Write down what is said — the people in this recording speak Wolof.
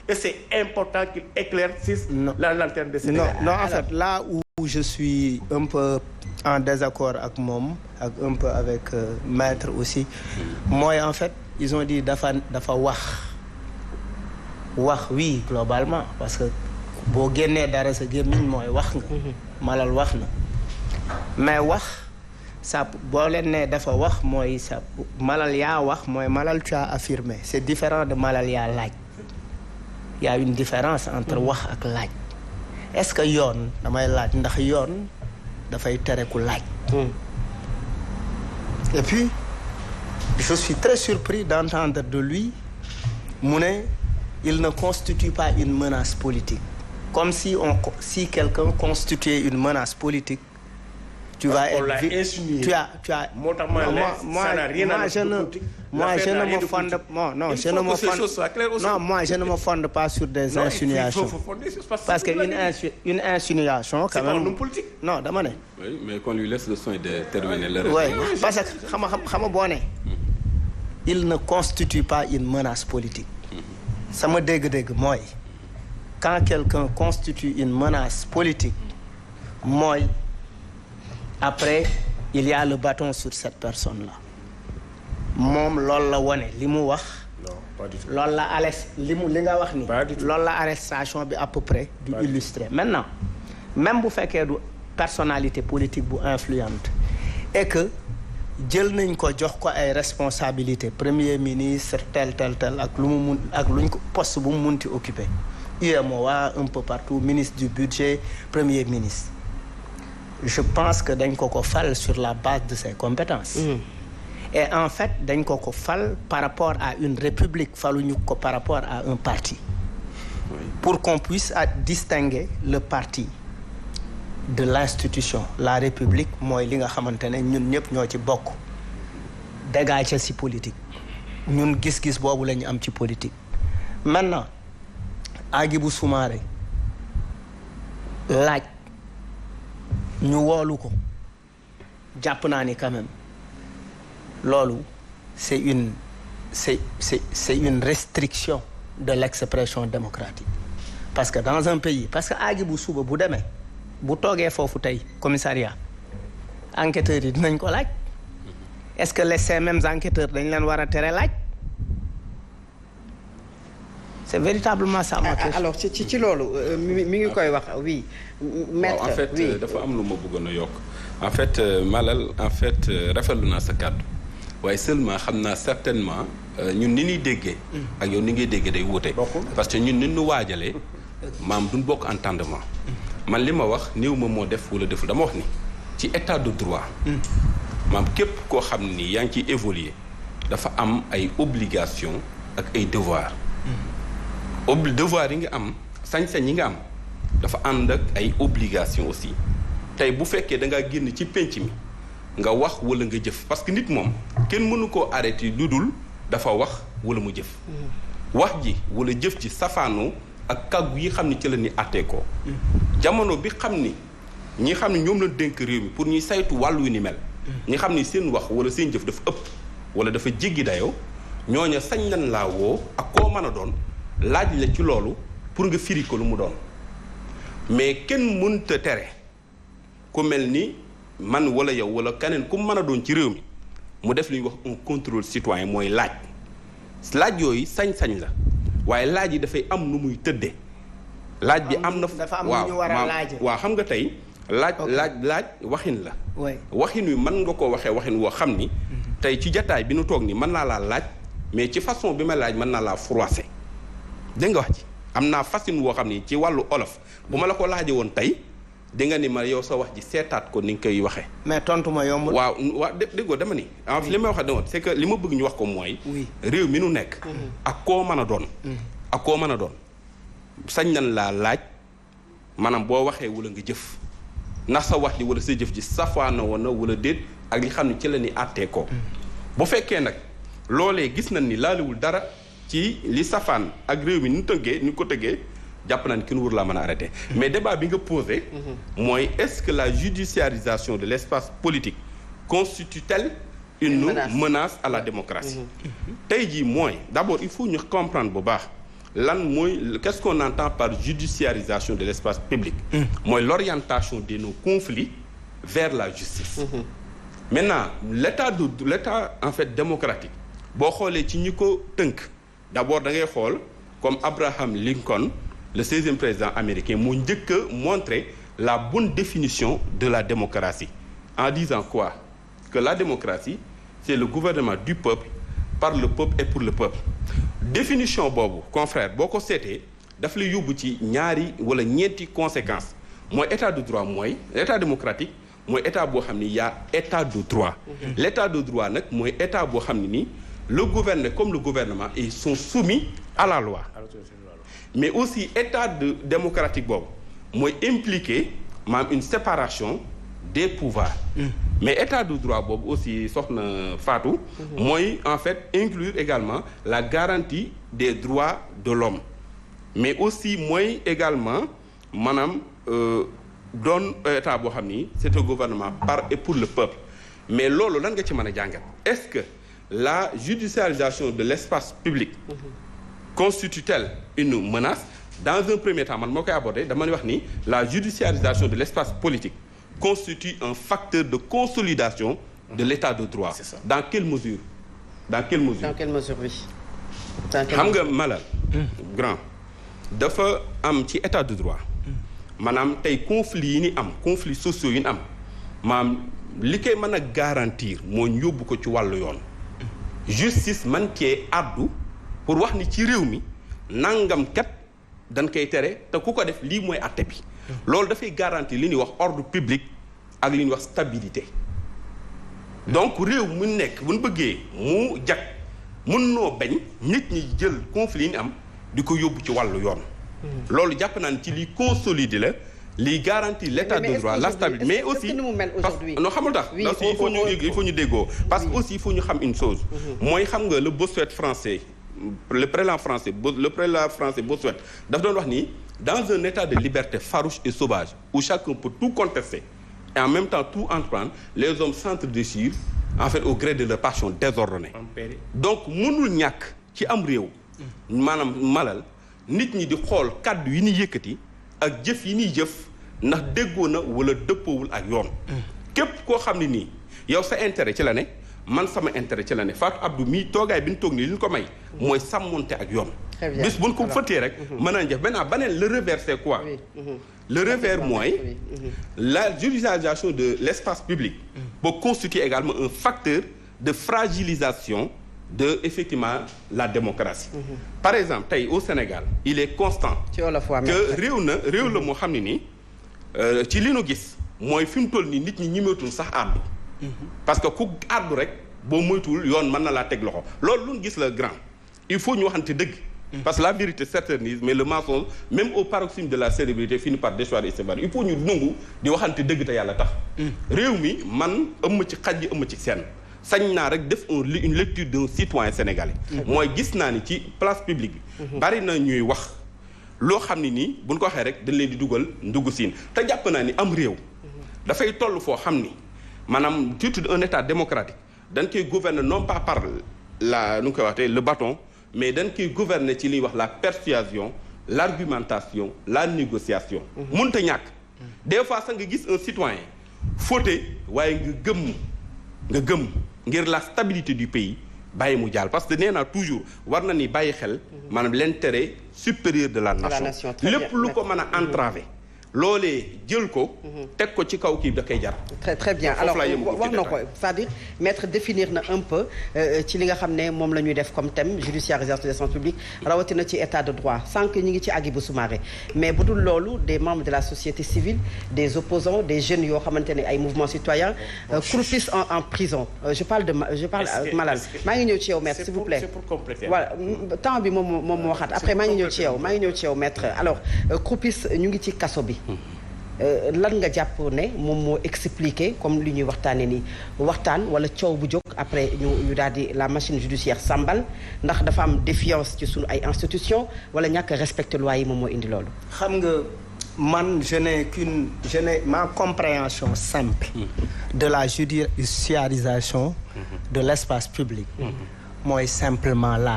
et c'est important qu'il éclaircisse la lanterne de Sénégal. Non, en fait, là où je suis un peu en désaccord avec moom ak un peu avec Maître aussi mooy en fait ils ont dit dafa wax oui globalement parce que boo génnee dara sa gémmiñ mooy wax nga Malal wax na mais wax ça boo leen ne dafa wax mooy ça Malal yaa wax mooy Malal tu as affirmé c'est différent de Malal yaa laaj il y a une différence entre wax ak laaj est-ce que yoon damay laaj ndax yoon dafay tere ku laaj et puis je suis très surpris d'entendre de lui mu ne il ne constitue pas une menace politique comme si quelqu'un constituait une menace politique tu vas être insinué. tu as moi je ne me fonde pas sur des insinuations parce que une insinuation quand même non dama ne oui mais qu'on lui laisse le soin de terminer le oui parce que xam nga boo ne il ne constitue pas une menace politique sama dégg-dégg mooy quand quelqu'un constitue une menace politique mooy après il y a le bâton sur cette personne là moom loolu la wone li mu wax loolu la li nga wax ni loolu la arrestation bi à peu près di illustrer maintenant même bu fekkee du personnalité politique bu influente et que jël nañ ko jox ko ay responsabilités premier ministre tel ak lu mu mun ak luñ ko poste bu mu munti occuper UEMOA un peu partout ministre du budget premier ministre je pense que dañ ko fal sur la base de ses compétences et en fait dañ ko fal par rapport à une république faluñu ko par rapport à un parti pour qu'on puisse distinguer le parti de l'institution la république mooy li nga xamante ne ñun ñëpp ñoo ci bokk dégager ci politique ñun gis-gis boobu la ñu am ci politique maintenant Hadjibou Soumaré laaj ñu woolu ko jàpp naa ni quand même loolu c'est une restriction de l'expression démocratique parce que dans un pays parce que Hadjibou suba bu demee bu toogee foofu tey commissariat enquêteurs yi dinañ ko laaj est-ce que ces mêmes enquêteurs dañ leen war a tere laaj c'est véritablement ça ma question. Alors ci loolu mi ngi koy wax oui. maître en fait dafa am lu ma bëggoon a yokk en fait Malal en fait rafetlu naa sa kàddu waaye seulement xam naa certainement ñun ni ñuy déggee. ak yow ni ngay déggee day wuute. parce que ñun ni ñu waajalee maam duñ bokk entendement. man li ma wax néew ma moo def wala deful dama wax ni ci état de droit. maam képp koo xam ni yaa ngi ciy évoluer dafa am ay obligations ak ay devoirs. devoir yi nga am sañ-sañ yi nga am dafa ànd ak ay obligations aussi tey bu fekkee da ngaa génn ci penc mi nga wax wala nga jëf parce que nit moom kenn mënu koo arrêter lu dul dafa wax wala mu jëf. wax ji wala jëf ci safaanoo ak kàggu yi xam ni ci la ñuy àttee ko jamono bi xam ni ñi xam ni ñoom la dénk réew mi pour ñuy saytu wàllu yu ni mel. ñi xam ni seen wax wala seen jëf dafa ëpp wala dafa jéggi dayoo ñooña sañ nañ laa woo ak koo mën a doon. laaj la ci loolu pour nga firi ko lu mu doon mais kenn mënta tere ku mel ni man wala yow wala keneen ku mën a doon ci réew mi mu def li ñuy wax un contrôle citoyen mooy laaj yooyu sañ-sañ la waaye laaj yi dafay am nu muy tëddee. laaj bi am na dafa am lu ñu war a laaj waaw xam nga tey. laaj waxin la. waxin wi mën nga ko waxee waxin woo xam ni. tey ci jataay bi nu toog ni mën naa laa laaj mais ci façon bi ma laaj mën naa laa froisser. dégg nga wax ci am naa façon woo xam ni ci wàllu olof bu ma la ko laajee woon tey di nga ni ma yow sa wax ji seetaat ko ni nga koy waxee. mais tontu ma yombul. waaw déggoo dama ni. li may wax de woon c'est que li ma bëgg ñu wax ko mooy. réew mi nu nekk. ak koo mën a doon. ak koo mën a doon sañ nañ laa laaj maanaam boo waxee wala nga jëf ndax sa wax ji wala sa jëf ji safaana woon na wala déet ak li xam ne ci la ni àttee ko. bu fekkee nag loolee gis nañ ni laaliwul dara. ci li safaan ak réew mi ni ñu ko tëggee jàpp naa ne kenn wër laa mën a arrêté mais débat bi nga posé mooy est-ce que la judiciarisation de l'espace politique constitue-t-elle une menace à la démocratie tey jii mooy d'abord il faut ñu comprendre bu baax lan mooy qu'est-ce qu'on entend par judiciarisation de l'espace public. mooy l'orientation de nos conflits vers la justice. Maintenant l'état en fait démocratique boo xoolee ci ñi ko tënk d'abord da ngay xool comme Abraham Lincoln le 16e président américain moo njëkk a montré la bonne définition de la démocratie en disant quoi? Que la démocratie c'est le gouvernement du peuple par le peuple et pour le peuple. Définition boobu confrère boo ko seetee daf lay yóbbu ci ñaari wala ñeenti conséquences mooy état de droit mooy état démocratique mooy état boo xam ni y a état de droit. L'état de droit nag mooy état boo xam ne nii le gouvernement comme le gouvernement ils sont soumis à la loi. Mais aussi état démocratique boobu mooy impliquer maanaam une séparation des pouvoirs. Mais état de droit boobu aussi soxna Fatou. mooy en fait inclure également la garantie des droits de l'homme mais aussi mooy également maanaam doon état boo xam ni c'est un gouvernement par et pour le peuple. Mais loolu lan nga ci mën a jàngat est-ce que la judiciarisation de l'espace public constitue-t-elle une menace? Dans un premier temps man moo koy aborder dama wax ni la judiciarisation de l'espace politique constitue un facteur de consolidation de l'état de droit. C'est ça. Dans quelle mesure? Oui. xam nga Malal. grand dafa am ci état de droit. maanaam tey conflits yi ni am conflits sociaux yi ni am maanaam li koy mën a garantir moo yóbbu ko ci wàllu yoon. justice man cee addu pour wax ni ci réew mi nangam kat dañ koy tere te ku ko def lii mooy àtte bi. loolu dafay garantir li ñuy wax ordre public ak li ñuy wax stabilité. donc réew mu nekk bu ñu bëggee mu jag mun noo bañ nit ñi jël conflit yi ni am di ko yóbbu ci wàllu yoon. loolu jàpp naa ne ci liy consolider la liy garantir l'état de droit la stabilité mais aussi parce que non xamul tax il faut ñu déggoo parce que aussi il faut ñu xam une chose mooy xam nga le Bossuet français le prélat français Bossuet daf doon wax ni dans un état de liberté farouche et sauvage où chacun peut tout contester et en même temps tout entreprendre les hommes s'entre-déchirent en fait au gré de leur passion désordonnée. Donc mënul ñàkk ci am réew maanaam Malal nit ñi di xool kàddu yi ñuy yëkkati ak jëf yi ñuy jëf ndax déggoo na wala dëppoowul ak yoon. képp koo xam ne nii yow sa intérêt ci la ne man sama intérêt ci la ne Fatou Abdou mii toogaay bi ñu toog nii li ñu ko may mooy sàmmonte ak yoon. bis bu ñu ko fëttee rek mën nañ def maintenant beneen le revers c'est quoi? Le revers mooy la judiciarisation de l'espace public peut constituer également un facteur de fragilisation de effectivement la démocratie. Par exemple tey au Sénégal il est constant que réew la moo xam ne nii ci li nu gis mooy fi mu toll nii nit ñi ñimeetul sax àddu parce que ku àddu rek boo moytuwul yoon mën na laa teg loxo loolu lu ñu gis la grand il faut ñu waxante dëgg parce que la vérité s'éternise mais le mensonge même au paroxysme de la célébrité finit par déchoir et s'évanouir il faut ñu nangu di waxante dëgg te yàlla tax réew mi man ëmm ci xaj yi ëmm ci seen sañ naa rek def une lecture d'un citoyen sénégalais mooy gis naa ni ci place publique bi bari na ñuy wax loo xam ne nii buñ ko waxee rek dañ leen di dugal ndugg siin te jàpp naa ni am réew dafay toll foo xam ni maanaam surtout un état démocratique dañ koy gouverner non pas par la nu ñu koy waxee le bâton mais dañ koy gouverner ci li ñuy wax la persuasion l'argumentation la négociation mënta ñàkk des fois sax nga gis un citoyen fauté waaye nga gëm ngir la stabilité du pays bàyyi mu jàll parce que nee naa toujours war na ni bàyyi xel maanaam l'intérêt supérieur de la nation lépp lu ko mën a entraver loolee jël ko teg ko ci kaw kii da koy jar très bien alors wax na ko c'est-à-dire maître définir na un peu ci li nga xam ne moom la ñuy def comme thème judiciarisation de l'espace public rawatina ci état de droit sànq ñi ngi ci Hadjibou Soumaré mais bu dul loolu des membres de la société civile des opposants des jeunes yoo xamante ne ay mouvements citoyens croupissent en prison je parle Malal maa ngi ñëw ci yow maître s'il vous plaît c'est pour compléter voilà temps bi moom moo waxaat après maa ngi ñëw ci yow maître alors croupissent ñu ngi ci kaso bi lan nga jàpp ne moom moo expliqué comme li ñuy waxtaanee ni waxtaan wala coow bu jóg après ñu daal di la machine judiciaire sambal ndax dafa am défiance ci sunu ay institutions wala ñàkk respecter loi yi moom moo indi loolu. xam nga man je n'ai ma compréhension simple de la judiciarisation de l'espace public mooy simplement la